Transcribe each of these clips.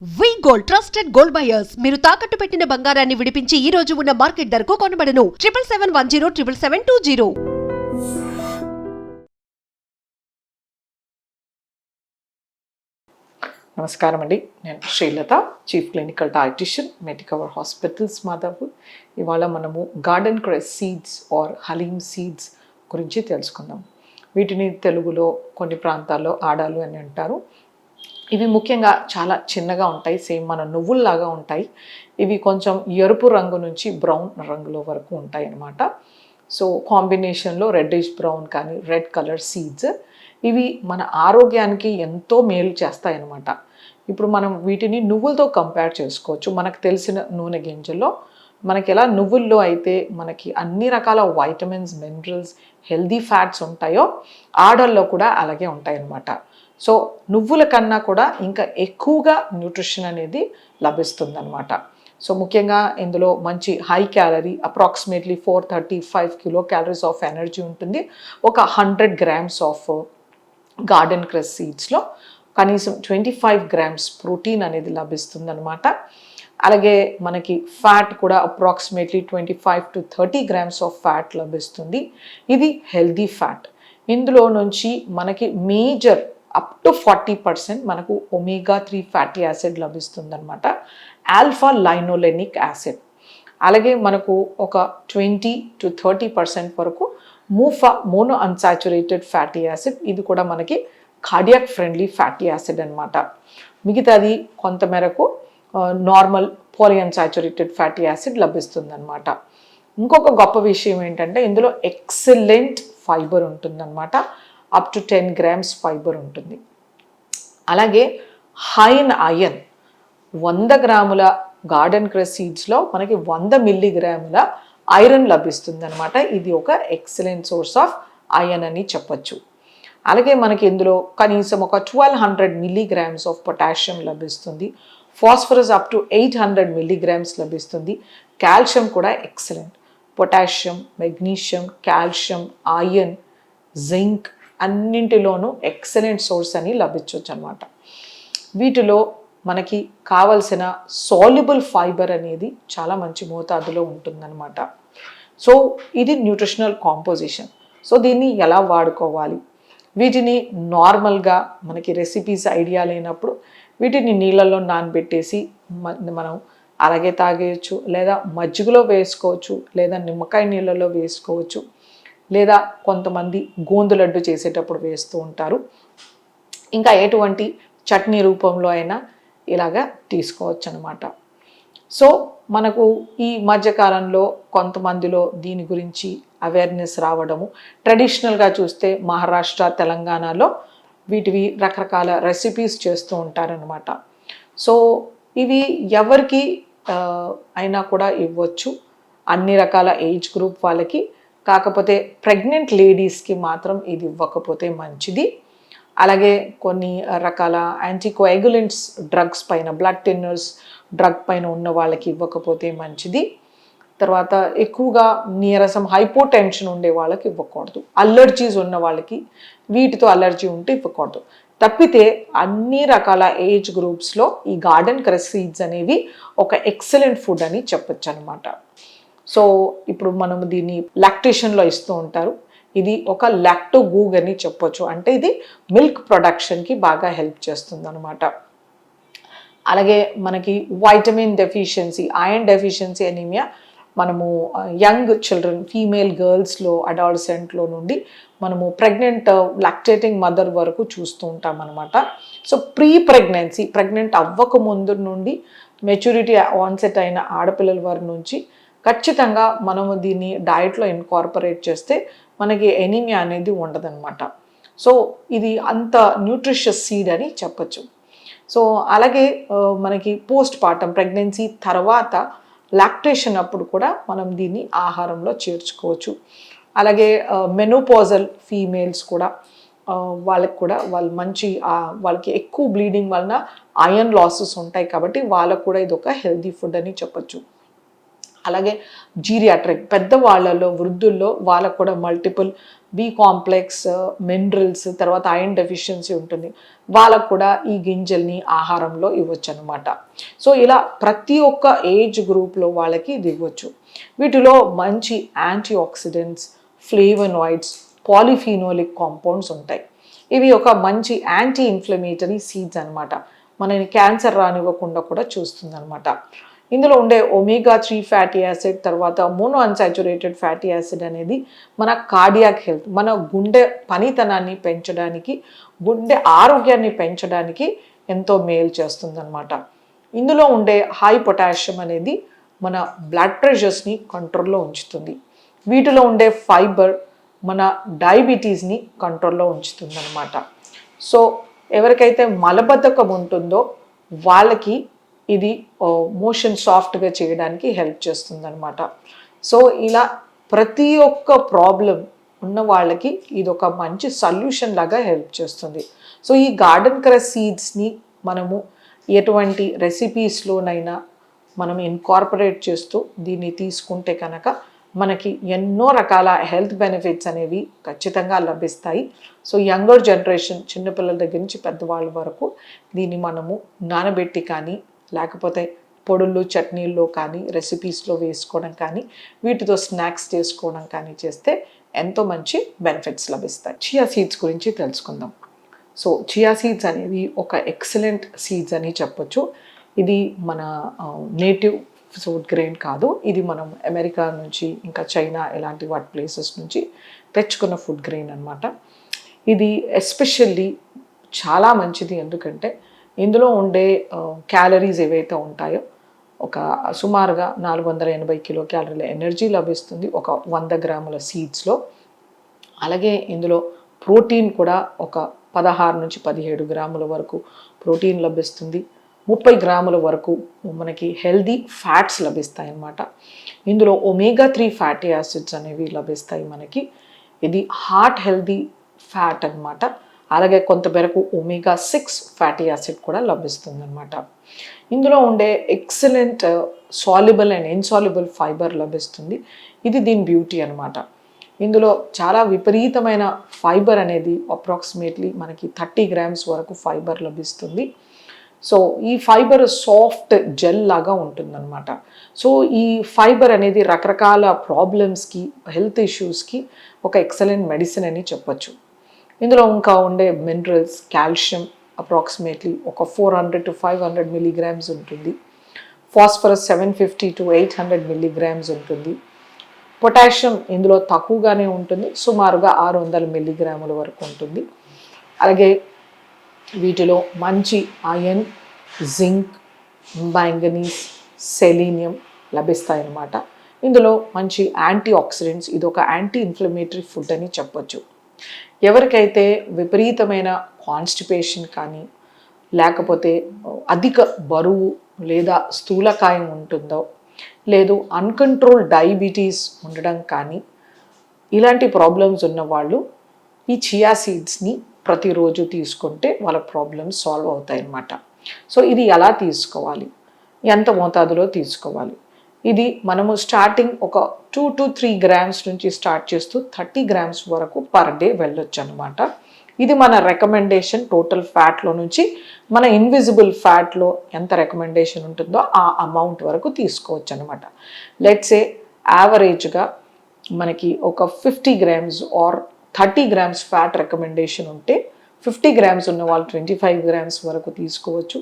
వి gold trusted gold buyers మీరు తాకట్టు పెట్టిన బంగారాన్ని విడిపించి ఈ రోజు ఉన్న మార్కెట్ ధరకు కొనబడను 7771077720. నమస్కారం అండి, నేను Srilatha, chief clinical dietitian, Medicover hospitals Madhapur. ఇవాళ మనము garden cress seeds or halim seeds గురించి తెలుసుకుందాం. వీటిని తెలుగులో కొన్ని ప్రాంతాల్లో ఆడాలు అని అంటారు. ఇవి ముఖ్యంగా చాలా చిన్నగా ఉంటాయి, సేమ్ మన నువ్వుల్లాగా ఉంటాయి. ఇవి కొంచెం ఎరుపు రంగు నుంచి బ్రౌన్ రంగులో వరకు ఉంటాయి అన్నమాట. సో కాంబినేషన్లో రెడ్డిష్ బ్రౌన్ కానీ రెడ్ కలర్ సీడ్స్. ఇవి మన ఆరోగ్యానికి ఎంతో మేలు చేస్తాయి అన్నమాట. ఇప్పుడు మనం వీటిని నువ్వులతో కంపేర్ చేసుకోవచ్చు. మనకు తెలిసిన నూనె గింజల్లో మనకి ఎలా నువ్వుల్లో అయితే మనకి అన్ని రకాల వైటమిన్స్, మినరల్స్, హెల్దీ ఫ్యాట్స్ ఉంటాయో ఆడల్లో కూడా అలాగే ఉంటాయి అన్నమాట. సో నువ్వుల కన్నా కూడా ఇంకా ఎక్కువగా న్యూట్రిషన్ అనేది లభిస్తుంది అనమాట. సో ముఖ్యంగా ఇందులో మంచి high calorie, approximately 435 kilo calories of energy ఉంటుంది. ఒక 100 గ్రామ్స్ ఆఫ్ గార్డెన్ క్రెస్ సీడ్స్లో కనీసం 25 గ్రామ్స్ ప్రోటీన్ అనేది లభిస్తుంది అనమాట. అలాగే మనకి ఫ్యాట్ కూడా approximately 25 to 30 grams of fat లభిస్తుంది. ఇది హెల్దీ ఫ్యాట్. ఇందులో నుంచి మనకి మేజర్ అప్ టు 40% మనకు ఒమేగా 3 ఫ్యాటీ యాసిడ్ లభిస్తుంది అనమాట. Alpha linolenic acid. అలాగే మనకు ఒక 20 to 30% వరకు మోనో అన్సాచురేటెడ్ ఫ్యాటీ యాసిడ్. ఇది కూడా మనకి కార్డియాక్ ఫ్రెండ్లీ ఫ్యాటీ యాసిడ్ అనమాట. మిగతాది కొంతమేరకు నార్మల్ పాలిఅన్సాచురేటెడ్ ఫ్యాటీ యాసిడ్ లభిస్తుంది అనమాట. ఇంకొక గొప్ప విషయం ఏంటంటే ఇందులో ఎక్సలెంట్ ఫైబర్ ఉంటుందన్నమాట. అప్ టు 10 గ్రామ్స్ ఫైబర్ ఉంటుంది. అలాగే హై ఇన్ ఐరన్. 100 గ్రాముల గార్డెన్ క్రెస్ సీడ్స్లో మనకి 100 మిల్లీగ్రాముల ఐరన్ లభిస్తుంది అనమాట. ఇది ఒక ఎక్సలెంట్ సోర్స్ ఆఫ్ ఐరన్ అని చెప్పచ్చు. అలాగే మనకి ఇందులో కనీసం ఒక 1200 మిల్లీగ్రామ్స్ ఆఫ్ పొటాషియం లభిస్తుంది. ఫాస్ఫరస్ అప్ టు 800 మిల్లీగ్రామ్స్ లభిస్తుంది. కాల్షియం కూడా excellent. Potassium, magnesium, calcium, iron, zinc అన్నింటిలోనూ ఎక్సలెంట్ సోర్స్ అని లభించవచ్చు అనమాట. వీటిలో మనకి కావలసిన సాల్యుబుల్ ఫైబర్ అనేది చాలా మంచి మోతాదులో ఉంటుందన్నమాట. సో ఇది న్యూట్రిషనల్ కాంపోజిషన్. సో దీన్ని ఎలా వాడుకోవాలి? వీటిని నార్మల్గా మనకి రెసిపీస్ ఐడియా లేనప్పుడు వీటిని నీళ్ళల్లో నానబెట్టేసి మనం అలాగే తాగేయచ్చు, లేదా మజ్జిగలో వేసుకోవచ్చు, లేదా నిమ్మకాయ నీళ్ళలో వేసుకోవచ్చు, లేదా కొంతమంది గోందు లడ్డు చేసేటప్పుడు వేస్తూ ఉంటారు. ఇంకా ఎటువంటి చట్నీ రూపంలో అయినా ఇలాగా తీసుకోవచ్చు అనమాట. సో మనకు ఈ మధ్యకాలంలో కొంతమందిలో దీని గురించి అవేర్నెస్ రావడము, ట్రెడిషనల్గా చూస్తే మహారాష్ట్ర, తెలంగాణలో వీటివి రకరకాల రెసిపీస్ చేస్తూ ఉంటారనమాట. సో ఇవి ఎవరికి అయినా కూడా ఇవ్వచ్చు, అన్ని రకాల ఏజ్ గ్రూప్ వాళ్ళకి. కాకపోతే ప్రెగ్నెంట్ లేడీస్కి మాత్రం ఇది ఇవ్వకపోతే మంచిది. అలాగే కొన్ని రకాల యాంటీకోయాగులెంట్స్ డ్రగ్స్ పైన, బ్లడ్ థిన్నర్స్ డ్రగ్ పైన ఉన్న వాళ్ళకి ఇవ్వకపోతే మంచిది. తర్వాత ఎక్కువగా నీరసం, హైపోటెన్షన్ ఉండే వాళ్ళకి ఇవ్వకూడదు. అలర్జీస్ ఉన్న వాళ్ళకి, వీటితో అలర్జీ ఉంటే ఇవ్వకూడదు. తప్పితే అన్ని రకాల ఏజ్ గ్రూప్స్లో ఈ గార్డెన్ క్రెస్ సీడ్స్ అనేవి ఒక ఎక్సలెంట్ ఫుడ్ అని చెప్పచ్చు అనమాట. సో ఇప్పుడు మనం దీన్ని లాక్టేషన్లో ఇస్తూ ఉంటారు. ఇది ఒక లాక్టోగూగ్ అని చెప్పొచ్చు. అంటే ఇది మిల్క్ ప్రొడక్షన్కి బాగా హెల్ప్ చేస్తుంది అనమాట. అలాగే మనకి vitamin deficiency, iron deficiency anaemia మనము యంగ్ చిల్డ్రన్, ఫీమేల్ గర్ల్స్లో, అడాలసెంట్లో నుండి మనము ప్రెగ్నెంట్ లాక్టేటింగ్ మదర్ వరకు చూస్తూ ఉంటాం అనమాట. సో ప్రెగ్నెంట్ అవ్వక ముందు నుండి మెచ్యూరిటీ ఆన్సెట్ అయిన ఆడపిల్లల వారి నుంచి ఖచ్చితంగా మనము దీన్ని డయట్లో ఇన్కార్పొరేట్ చేస్తే మనకి ఎనీమియా అనేది ఉండదన్నమాట. సో ఇది అంత న్యూట్రిషియస్ సీడ్ అని చెప్పచ్చు. సో అలాగే మనకి పోస్ట్ పార్టమ్ ప్రెగ్నెన్సీ తర్వాత లాక్టేషన్ అప్పుడు కూడా మనం దీన్ని ఆహారంలో చేర్చుకోవచ్చు. అలాగే మెనోపాజల్ ఫీమేల్స్ కూడా వాళ్ళకి ఎక్కువ బ్లీడింగ్ వలన ఐరన్ లాసెస్ ఉంటాయి కాబట్టి వాళ్ళకు కూడా ఇది ఒక హెల్దీ ఫుడ్ అని చెప్పచ్చు. అలాగే జీరియాట్రిక్ పెద్దవాళ్ళలో, వృద్ధుల్లో వాళ్ళకు కూడా మల్టిపుల్ బి కాంప్లెక్స్, మినరల్స్, తర్వాత ఐరన్ డెఫిషియన్సీ ఉంటుంది, వాళ్ళకు కూడా ఈ గింజల్ని ఆహారంలో ఇవ్వచ్చు అనమాట. సో ఇలా ప్రతి ఒక్క ఏజ్ గ్రూప్లో వాళ్ళకి ఇది ఇవ్వచ్చు. వీటిలో మంచి antioxidants, flavonoids, polyphenolic compounds ఉంటాయి. ఇవి ఒక మంచి యాంటీ ఇన్ఫ్లమేటరీ సీడ్స్ అనమాట. మనని క్యాన్సర్ రానివ్వకుండా కూడా చూస్తుంది అనమాట. ఇందులో ఉండే omega-3 ఫ్యాటీ యాసిడ్, తర్వాత మోనో అన్సాచురేటెడ్ ఫ్యాటీ యాసిడ్ అనేది మన కార్డియాక్ హెల్త్, మన గుండె పనితనాన్ని పెంచడానికి, గుండె ఆరోగ్యాన్ని పెంచడానికి ఎంతో మేలు చేస్తుందన్నమాట. ఇందులో ఉండే హై పొటాషియం అనేది మన బ్లడ్ ప్రెషర్స్ని కంట్రోల్లో ఉంచుతుంది. వీటిలో ఉండే ఫైబర్ మన డయాబెటీస్ని కంట్రోల్లో ఉంచుతుంది అనమాట. సో ఎవరికైతే మలబద్ధకం ఉంటుందో వాళ్ళకి ఇది మోషన్ సాఫ్ట్గా చేయడానికి హెల్ప్ చేస్తుంది అనమాట. సో ఇలా ప్రతి ఒక్క ప్రాబ్లం ఉన్న వాళ్ళకి ఇది ఒక మంచి సొల్యూషన్ లాగా హెల్ప్ చేస్తుంది. సో ఈ గార్డెన్ క్రష్ సీడ్స్ని మనము ఎటువంటి రెసిపీస్లోనైనా మనం ఇన్కార్పొరేట్ చేస్తూ దీన్ని తీసుకుంటే కనుక మనకి ఎన్నో రకాల హెల్త్ బెనిఫిట్స్ అనేవి ఖచ్చితంగా లభిస్తాయి. సో యంగర్ జనరేషన్, చిన్నపిల్లల దగ్గర నుంచి పెద్దవాళ్ళ వరకు దీన్ని మనము నానబెట్టి కానీ, లేకపోతే పొడుల్లో చట్నీల్లో కానీ, రెసిపీస్లో వేసుకోవడం కానీ, వీటితో స్నాక్స్ చేసుకోవడం కానీ చేస్తే ఎంతో మంచి బెనిఫిట్స్ లభిస్తాయి. చియా సీడ్స్ గురించి తెలుసుకుందాం. సో చియా సీడ్స్ అనేవి ఒక ఎక్సలెంట్ సీడ్స్ అని చెప్పొచ్చు. ఇది మన నేటివ్ ఫుడ్ గ్రెయిన్ కాదు, ఇది మనం అమెరికా నుంచి, ఇంకా చైనా, ఇలాంటి వాటి ప్లేసెస్ నుంచి తెచ్చుకున్న ఫుడ్ గ్రెయిన్ అనమాట. ఇది ఎస్పెషల్లీ చాలా మంచిది, ఎందుకంటే ఇందులో ఉండే క్యాలరీస్ ఏవైతే ఉంటాయో ఒక సుమారుగా 480 కిలో క్యాలరీల ఎనర్జీ లభిస్తుంది ఒక 100 గ్రాముల సీడ్స్లో. అలాగే ఇందులో ప్రోటీన్ కూడా ఒక 16 నుంచి 17 గ్రాముల వరకు ప్రోటీన్ లభిస్తుంది. 30 గ్రాముల వరకు మనకి హెల్దీ ఫ్యాట్స్ లభిస్తాయి అన్నమాట. ఇందులో omega-3 ఫ్యాటీ యాసిడ్స్ అనేవి లభిస్తాయి మనకి. ఇది హార్ట్ హెల్దీ ఫ్యాట్ అన్నమాట. అలాగే కొంత మేరకు omega-6 ఫ్యాటీ యాసిడ్ కూడా లభిస్తుంది అనమాట. ఇందులో ఉండే excellent soluble and insoluble fibre లభిస్తుంది. ఇది దీని బ్యూటీ అనమాట. ఇందులో చాలా విపరీతమైన ఫైబర్ అనేది అప్రాక్సిమేట్లీ మనకి 30 గ్రామ్స్ వరకు ఫైబర్ లభిస్తుంది. సో ఈ ఫైబర్ సాఫ్ట్ జెల్ లాగా ఉంటుందన్నమాట. సో ఈ ఫైబర్ అనేది రకరకాల ప్రాబ్లమ్స్కి, హెల్త్ ఇష్యూస్కి ఒక ఎక్సలెంట్ మెడిసిన్ అని చెప్పచ్చు. ఇందులో ఇంకా ఉండే మినరల్స్, కాల్షియం అప్రాక్సిమేట్లీ ఒక 400 to 500 మిల్లీగ్రామ్స్ ఉంటుంది. ఫాస్ఫరస్ 750 to 800 మిల్లీగ్రామ్స్ ఉంటుంది. పొటాషియం ఇందులో తక్కువగానే ఉంటుంది, సుమారుగా 600 మిల్లీగ్రాముల వరకు ఉంటుంది. అలాగే వీటిలో మంచి ఐరన్, జింక్, మ్యాంగనీస్, సెలీనియం లభిస్తాయి అన్నమాట. ఇందులో మంచి యాంటీ ఆక్సిడెంట్స్, ఇది ఒక యాంటీ ఇన్ఫ్లమేటరీ ఫుడ్ అని చెప్పొచ్చు. ఎవరికైతే విపరీతమైన కాన్స్టిపేషన్ కానీ, లేకపోతే అధిక బరువు లేదా స్థూలకాయం ఉంటుందో, లేదు అన్కంట్రోల్ డయాబెటీస్ ఉండడం కానీ, ఇలాంటి ప్రాబ్లమ్స్ ఉన్న వాళ్ళు ఈ చియా సీడ్స్ని ప్రతిరోజు తీసుకుంటే వాళ్ళ ప్రాబ్లమ్స్ సాల్వ్ అవుతాయి అన్నమాట. సో ఇది ఎలా తీసుకోవాలి, ఎంత మోతాదులో తీసుకోవాలి, ఇది మనము స్టార్టింగ్ ఒక 2 to 3 గ్రామ్స్ నుంచి స్టార్ట్ చేస్తూ 30 గ్రామ్స్ వరకు పర్ డే వెళ్ళొచ్చు అనమాట. ఇది మన రికమెండేషన్. టోటల్ ఫ్యాట్లో నుంచి మన ఇన్విజిబుల్ ఫ్యాట్లో ఎంత రికమెండేషన్ ఉంటుందో ఆ అమౌంట్ వరకు తీసుకోవచ్చు అనమాట. లెట్సే యావరేజ్గా మనకి ఒక 50 grams are 30 grams fat recommendation ఉంటే 50 గ్రామ్స్ ఉన్న వాళ్ళు 25 గ్రామ్స్ వరకు తీసుకోవచ్చు,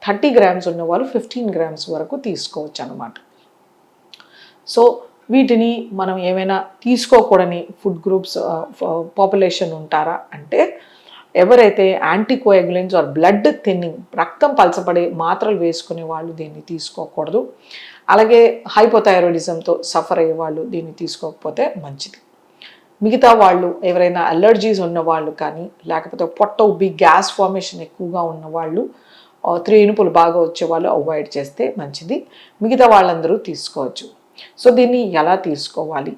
30 గ్రామ్స్ ఉన్న వాళ్ళు 15 గ్రామ్స్ వరకు తీసుకోవచ్చు అనమాట. సో వీటిని మనం ఏమైనా తీసుకోకూడని ఫుడ్ గ్రూప్స్ పాపులేషన్ ఉంటారా అంటే, ఎవరైతే యాంటీకోయాగులెంట్స్ ఆర్ బ్లడ్ థిన్నింగ్, రక్తం పలచబడే మాత్రలు వేసుకునే వాళ్ళు దీన్ని తీసుకోకూడదు. అలాగే హైపోథైరాయిడిజంతో సఫర్ అయ్యే వాళ్ళు దీన్ని తీసుకోకపోతే మంచిది. మిగతా వాళ్ళు ఎవరైనా అలర్జీస్ ఉన్న వాళ్ళు కానీ, లేకపోతే పొట్ట ఉబ్బి గ్యాస్ ఫార్మేషన్ ఎక్కువగా ఉన్న వాళ్ళు, త్రేనుపులు బాగా వచ్చే వాళ్ళు అవాయిడ్ చేస్తే మంచిది. మిగతా వాళ్ళందరూ తీసుకోవచ్చు. సో దీన్ని ఎలా తీసుకోవాలి?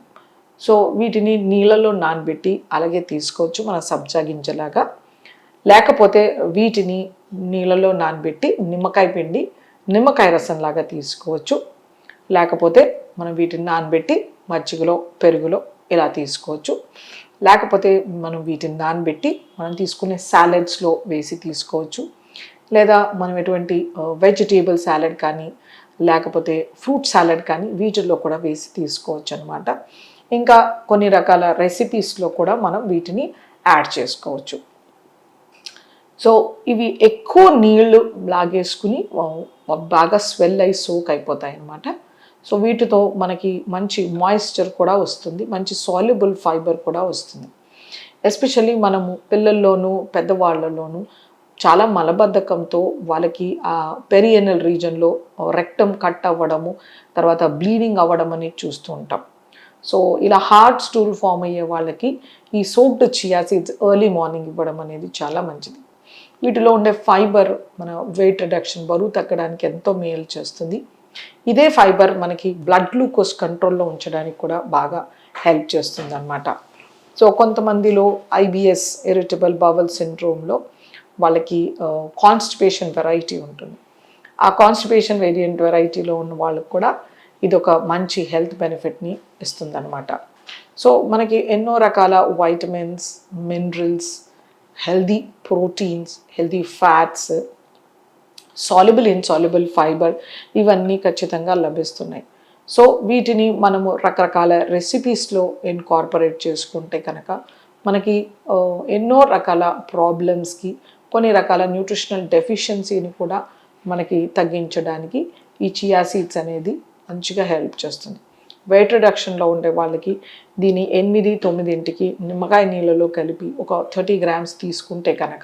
సో వీటిని నీళ్ళలో నానబెట్టి అలాగే తీసుకోవచ్చు, మన సబ్జా గింజలాగా. లేకపోతే వీటిని నీళ్ళలో నానబెట్టి నిమ్మకాయ పిండి, నిమ్మకాయ రసంలాగా తీసుకోవచ్చు. లేకపోతే మనం వీటిని నానబెట్టి మజ్జిగలో, పెరుగులో ఇలా తీసుకోవచ్చు. లేకపోతే మనం వీటిని నానబెట్టి మనం తీసుకునే సాలెడ్స్లో వేసి తీసుకోవచ్చు. లేదా మనం ఎటువంటి వెజిటేబుల్ సాలెడ్ కానీ లేకపోతే ఫ్రూట్ సాలెడ్ కానీ వీటిల్లో కూడా వేసి తీసుకోవచ్చు అనమాట. ఇంకా కొన్ని రకాల రెసిపీస్లో కూడా మనం వీటిని యాడ్ చేసుకోవచ్చు. సో ఇవి ఎక్కువ నీళ్లు లాగేసుకుని బాగా స్వెల్ అయి సోక్ అయిపోతాయి అన్నమాట. సో వీటితో మనకి మంచి మాయిశ్చర్ కూడా వస్తుంది, మంచి సాల్యుబుల్ ఫైబర్ కూడా వస్తుంది. ఎస్పెషల్లీ మనము పిల్లల్లోనూ పెద్దవాళ్ళలోనూ చాలా మలబద్ధకంతో వాళ్ళకి ఆ పెరియనల్ రీజన్లో రెక్టమ్ కట్ అవ్వడము, తర్వాత బ్లీడింగ్ అవ్వడం అనేది చూస్తూ ఉంటాం. సో ఇలా హార్డ్ స్టూల్ ఫామ్ అయ్యే వాళ్ళకి ఈ soaked chia seeds early morning ఇవ్వడం అనేది చాలా మంచిది. వీటిలో ఉండే ఫైబర్ మన వెయిట్ రిడక్షన్, బరువు తగ్గడానికి ఎంతో మేలు చేస్తుంది. ఇదే ఫైబర్ మనకి బ్లడ్ గ్లూకోజ్ కంట్రోల్లో ఉంచడానికి కూడా బాగా హెల్ప్ చేస్తుంది అన్నమాట. సో కొంతమందిలో IBS ఇరిటబుల్ బవల్ సిండ్రోమ్లో వాళ్ళకి కాన్స్టిపేషన్ వెరైటీ ఉంటుంది. ఆ కాన్స్టిపేషన్ వేరియంట్ వెరైటీలో ఉన్న వాళ్ళకు కూడా ఇది ఒక మంచి హెల్త్ బెనిఫిట్ని ఇస్తుందన్నమాట. సో మనకి ఎన్నో రకాల vitamins, minerals, healthy proteins, healthy fats, soluble insoluble fibre ఇవన్నీ ఖచ్చితంగా లభిస్తున్నాయి. సో వీటిని మనము రకరకాల రెసిపీస్లో ఇన్కార్పొరేట్ చేసుకుంటే కనుక మనకి ఎన్నో రకాల ప్రాబ్లమ్స్కి, కొన్ని రకాల న్యూట్రిషనల్ డెఫిషియన్సీని కూడా మనకి తగ్గించడానికి ఈ చియా సీడ్స్ అనేది మంచిగా హెల్ప్ చేస్తుంది. వెయిట్ రిడక్షన్లో ఉండే వాళ్ళకి దీన్ని 8-9 నిమ్మకాయ నీళ్ళలో కలిపి ఒక 30 grams తీసుకుంటే కనుక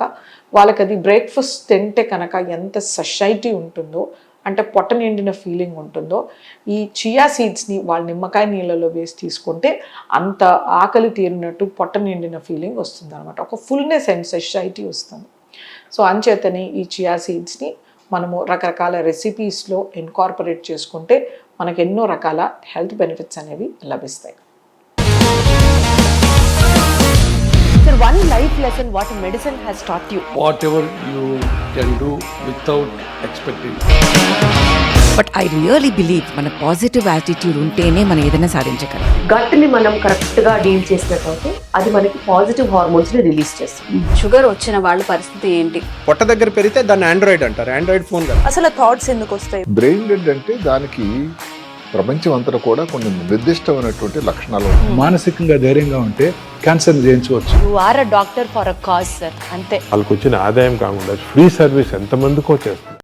వాళ్ళకి అది బ్రేక్ఫాస్ట్ తింటే కనుక ఎంత సషైటీ ఉంటుందో, అంటే పొట్ట నిండిన ఫీలింగ్ ఉంటుందో, ఈ చియా సీడ్స్ని వాళ్ళ నిమ్మకాయ నీళ్ళలో వేసి తీసుకుంటే అంత ఆకలి తీరినట్టు పొట్ట నిండిన ఫీలింగ్ వస్తుంది అనమాట. ఒక ఫుల్నెస్ అండ్ సషైటీ వస్తుంది. సో అంచేతని ఈ చియా సీడ్స్ని మనము రకరకాల రెసిపీస్లో ఇన్కార్పొరేట్ చేసుకుంటే మనకు ఎన్నో రకాల హెల్త్ బెనిఫిట్స్ అనేవి లభిస్తాయి. Sir, one life lesson what medicine has taught you. Whatever you can do without expecting. But I really believe మన పాజిటివ్ యాటిట్యూడ్ ఉంటేనే మనం ఏదైనా సాధించగలం. గట్ని మనం కరెక్ట్గా డీల్ చేసినట్లయితే అది మనకి పాజిటివ్ హార్మోన్స్ని రిలీజ్ చేస్తుంది. షుగర్ వచ్చిన వాళ్ళ పరిస్థితి ఏంటి? పొట్ట దగ్గర పెరిగితే దాన్ని ఆండ్రాయిడ్ అంటారు, ఆండ్రాయిడ్ ఫోన్ కదా. అసలు థాట్స్ ఎందుకు వస్తాయి? బ్రెయిన్ డెడ్ అంటే దానికి ప్రపంచం అంతా కూడా కొన్ని నిర్దిష్టమైనటువంటి లక్షణాలు ఉన్నాయి. మానసికంగా ధైర్యంగా ఉంటే క్యాన్సర్ జయించవచ్చు. You are a doctor for a cause sir, అంతే. వాళ్ళకి వచ్చిన ఆదాయం కాకుండా ఫ్రీ సర్వీస్ ఎంతమందికో చేస్తారు.